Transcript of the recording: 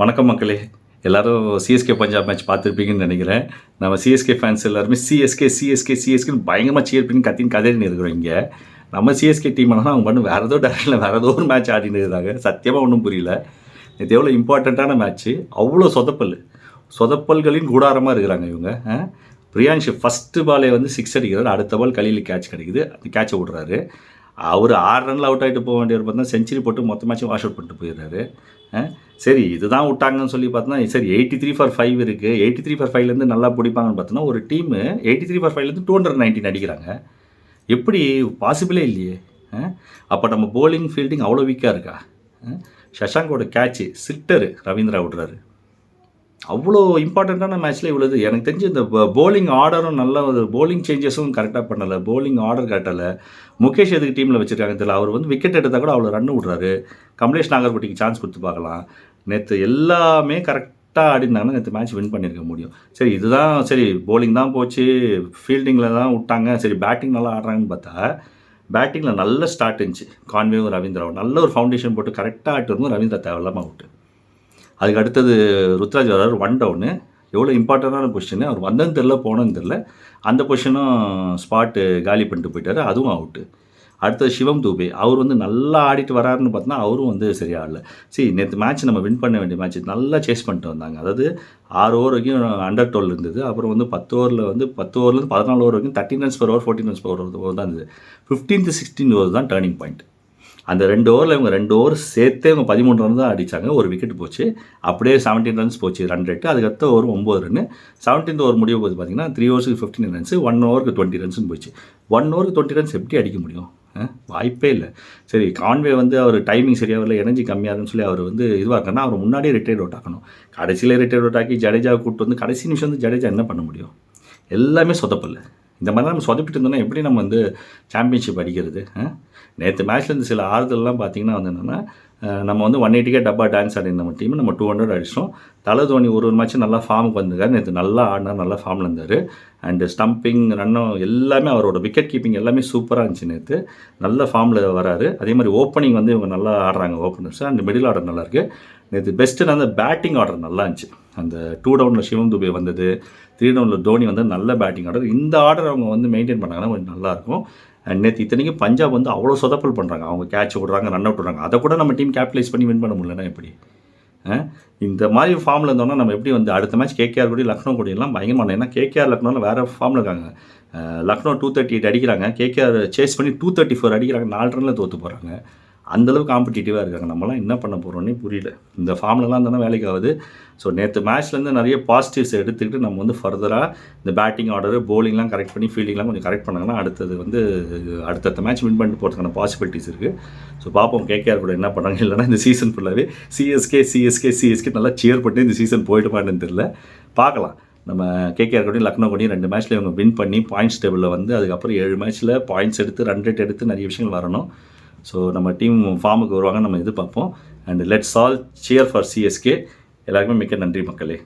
வணக்கம் மக்களே. எல்லாரும் சிஎஸ்கே பஞ்சாப் மேட்ச் பார்த்துருப்பீங்கன்னு நினைக்கிறேன். நம்ம சிஎஸ்கே ஃபேன்ஸ் எல்லாருமே சிஎஸ்கேன்னு பயங்கரமாக சீர் பண்ணி கதறின்னு இருக்கிறோம் இங்கே. நம்ம சிஎஸ்கே டீம் ஆனால் அவங்க பண்ணு வேறு ஏதோ டேரக்ஷனில் வேறு ஏதோ ஒரு மேட்ச் ஆடின்னு இருக்கிறாங்க. சத்தியமாக ஒன்றும் புரியல. இது எவ்வளோ இம்பார்ட்டண்ட்டான மேட்ச்சு, அவ்வளோ சொதப்பல்களின் கூடாரமாக இருக்கிறாங்க இவங்க. பிரியான்ஷ் ஃபஸ்ட்டு பாலே வந்து 6 அடிக்கிறார், அடுத்த பால் கலியில் கேட்ச் கிடைக்குது, அந்த கேட்சை விட்றாரு. அவர் 6 ரனில் அவுட் ஆகிட்டு போக வேண்டியவர் பார்த்தா செஞ்சுரி போட்டு மொத்த மேட்சும் வாஷ் அவுட் பண்ணிட்டு போயிடுறாரு. சரி இதுதான் விட்டாங்கன்னு சொல்லி பார்த்தோன்னா சரி 83 for 5 இருக்குது. 83 for 5லேருந்து நல்லா பிடிப்பாங்கன்னு பார்த்தோன்னா ஒரு டீமு 83 for 5லேருந்து 219 அடிக்கிறாங்க. எப்படி பாசிபிளே இல்லையே. அப்போ நம்ம போலிங் ஃபீல்டிங் அவ்வளோ வீக்காக இருக்கா? சஷாங்கோட கேட்சு சிட்டரு ரவீந்திரா விட்றாரு. அவ்வளோ இம்பார்ட்டண்ட்டான மேட்ச்சில் இவ்வளோது. எனக்கு தெரிஞ்சு இந்த போலிங் ஆர்டரும் நல்ல ஒரு போலிங் சேஞ்சஸும் கரெக்டாக பண்ணலை, போலிங் ஆர்டர் கரெக்டாக. முகேஷ் எதுக்கு டீமில் வச்சுருக்காங்க தெரியல. அவர் வந்து விக்கெட் எடுத்தால் கூட அவ்வளோ ரன் விட்றாரு. கமலேஷ் நாகர்பட்டிக்கு சான்ஸ் கொடுத்து பார்க்கலாம். நேற்று எல்லாமே கரெக்டாக ஆடினாங்கன்னா நேற்று மேட்ச் வின் பண்ணியிருக்க முடியும். சரி இதுதான் சரி போலிங் தான் போச்சு, ஃபீல்டிங்கில் தான் விட்டாங்க, சரி பேட்டிங் நல்லா ஆடுறாங்கன்னு பார்த்தா பேட்டிங்கில் நல்ல ஸ்டார்ட் இருந்துச்சு. கான்வேவும் ரவீந்திராவும் நல்ல ஒரு ஃபவுண்டேஷன் போட்டு கரெக்டாக ஆட்டு வரும்போது ரவீந்திரா தேவையில்லாமல் அவுட்டு. அதுக்கு அடுத்தது ருத்ராஜ் வர்றார் 1 டவுனு. எவ்வளோ இம்பார்ட்டண்டான பொசிஷனு, அவர் வந்ததுன்னு தெரில போனதுன்னு தெரில. அந்த பொசிஷனும் ஸ்பாட்டு காலி பண்ணிட்டு போயிட்டார், அதுவும் அவுட்டு. அடுத்தது சிவம் தூபே, அவர் வந்து நல்லா ஆடிட்டு வராருன்னு பார்த்தோன்னா அவரும் வந்து சரியாக ஆடல. சரி நேற்று மேட்ச் நம்ம வின் பண்ண வேண்டிய மேட்ச் நல்லா சேஸ் பண்ணிட்டு வந்தாங்க. அதாவது 6 ஓவர் வரைக்கும் அண்டர் 12 இருந்தது. அப்புறம் வந்து 10 ஓவர்லேருந்து 14 ஓவர் வரைக்கும் 13 runs per over 14 runs per over தான் இருந்தது. 15th 16th ஓவர் தான் டேர்னிங் பாயிண்ட். அந்த 2 ஓவரில் இவங்க 2 ஓவர் சேர்த்தே இவங்க 13 ரன் தான் அடித்தாங்க. ஒரு விக்கெட் போச்சு. அப்படியே 17 runs போச்சு ரன் ரேட்டு. அதுக்கடுத்த ஓவர் 9 ரன்னு. 17th ஓவர் முடியும் போது பார்த்தீங்கன்னா 3 ஓவர்ஸுக்கு 15 runs, 1 ஓவருக்கு 20 runsன்னு போச்சு. 1 ஓவருக்கு 20 runs எப்படி அடிக்க முடியும்? வாய்ப்பே இல்லை. சரி கான்வே வந்து அவர் டைமிங் சரியாக இல்லை, எனர்ஜி கம்மியாகுன்னு சொல்லி அவர் வந்து இதுவாக இருக்காருன்னா அவர் முன்னாடியே ரிட்டையர்ட் அவுட் ஆக்கணும். கடைசியில் ரிட்டையர்ட் அவுட் ஆக்கி ஜடேஜாவை கூப்பிட்டு வந்து கடைசி நிமிஷம் வந்து ஜடேஜா என்ன பண்ண முடியும்? எல்லாமே சொதப்பல். இந்த மாதிரி நம்ம சொதப்பிட்டு இருந்தோம்னா எப்படி நம்ம வந்து சாம்பியன்ஷிப் அடிக்கிறது? நேற்று மேட்ச்லேருந்து சில ஆறுதல்லாம் பார்த்தீங்கன்னா வந்து என்னென்னா நம்ம வந்து 180 டப்பா டான்ஸ் ஆடி நம்ம டீம் நம்ம 200 அடிச்சிட்டோம். தலை தோனி ஒரு மேட்ச்சும் நல்லா ஃபார்முக்கு வந்திருக்காரு. நேற்று நல்லா ஆடினார், நல்லா ஃபார்மில் இருந்தார். அண்டு ஸ்டம்பிங் ரன்னும் எல்லாமே அவரோட விக்கெட் கீப்பிங் எல்லாமே சூப்பராக இருந்துச்சு. நேற்று நல்ல ஃபார்மில் வராரு. அதே மாதிரி ஓப்பனிங் வந்து இவங்க நல்லா ஆடுறாங்க ஓப்பனர்ஸ். அண்ட் மிடில் ஆர்டர் நல்லாயிருக்கு. நேற்று பெஸ்ட்டுன்னு அந்த பேட்டிங் ஆர்டர் நல்லா இருந்துச்சு. அந்த 2 டவுனில் சிவம் துபே வந்தது, 3 டவுனில் தோனி வந்து நல்ல பேட்டிங் ஆர்டர். இந்த ஆர்டர் அவங்க வந்து மெயின்டைன் பண்ணாங்கன்னா கொஞ்சம் நல்லாயிருக்கும். அண்ட் நேற்று இத்தனைக்கும் பஞ்சாப் வந்து அவ்வளோ சொதப்பல் பண்ணுறாங்க. அவங்க கேட்ச் விட்றாங்க, ரன் அவுட் விட்றாங்க. அதை கூட நம்ம டீம் கேபிட்டலைஸ் பண்ணி வின் பண்ண முடியலன்னா எப்படி? இந்த மாதிரி ஃபார்மில் இருந்தோம்னா நம்ம எப்படி வந்து அடுத்த மேட்ச் கேகேஆர் கூட லக்னோ கூடலாம் பயங்கரமான. ஏன்னா கேகேஆர் லக்னோவில் வேறு ஃபார்மில் இருக்காங்க. லக்னோ 238 அடிக்கிறாங்க, கேகேஆர் சேஸ் பண்ணி 234 அடிக்கிறாங்க. 4 ரனில் தோற்று போகிறாங்க. அந்தளவுக்கு காம்படிட்டிவாக இருக்காங்க. நம்மளாம் என்ன பண்ண போகிறோன்னே புரியல. இந்த ஃபார்ம்லலாம் தானே வேலைக்கு ஆகுது. ஸோ நேற்று மேட்ச்லேருந்து நிறைய பாசிட்டிவ்ஸ் எடுத்துக்கிட்டு நம்ம வந்து ஃபர்தராக இந்த பேட்டிங் ஆர்டரு போலிங்லாம் கரெக்ட் பண்ணி ஃபீல்டிங்லாம் கொஞ்சம் கரெக்ட் பண்ணாங்கன்னா அடுத்தது வந்து அடுத்தடுத்த மேட்ச் வின் பண்ணிட்டு போகிறதுக்கான பாசிபிலிட்டிஸ் இருக்குது. ஸோ பார்ப்போம் கேகேஆர் கூட என்ன பண்ணாங்க. இல்லைனா இந்த சீசன் ஃபுல்லாகவே சிஎஸ்கே நல்லா சியர் பண்ணி இந்த சீசன் போயிடுமான்னு தெரியல. பார்க்கலாம். நம்ம கேகேஆர் கூடயும் லக்னோ கூடயும் 2 மேட்ச்சில் இவங்க வின் பண்ணி பாயிண்ட்ஸ் டேபிளில் வந்து அதுக்கப்புறம் 7 மேட்ச்சில் பாயிண்ட்ஸ் எடுத்து ரன் ரேட் எடுத்து நிறைய விஷயங்கள் வரணும். ஸோ நம்ம டீம் ஃபார்முக்கு வருவாங்க நம்ம எதிர்பார்ப்போம். And let's all shear for CSK. எல்லாருக்குமே மிக்க நன்றி மக்களே.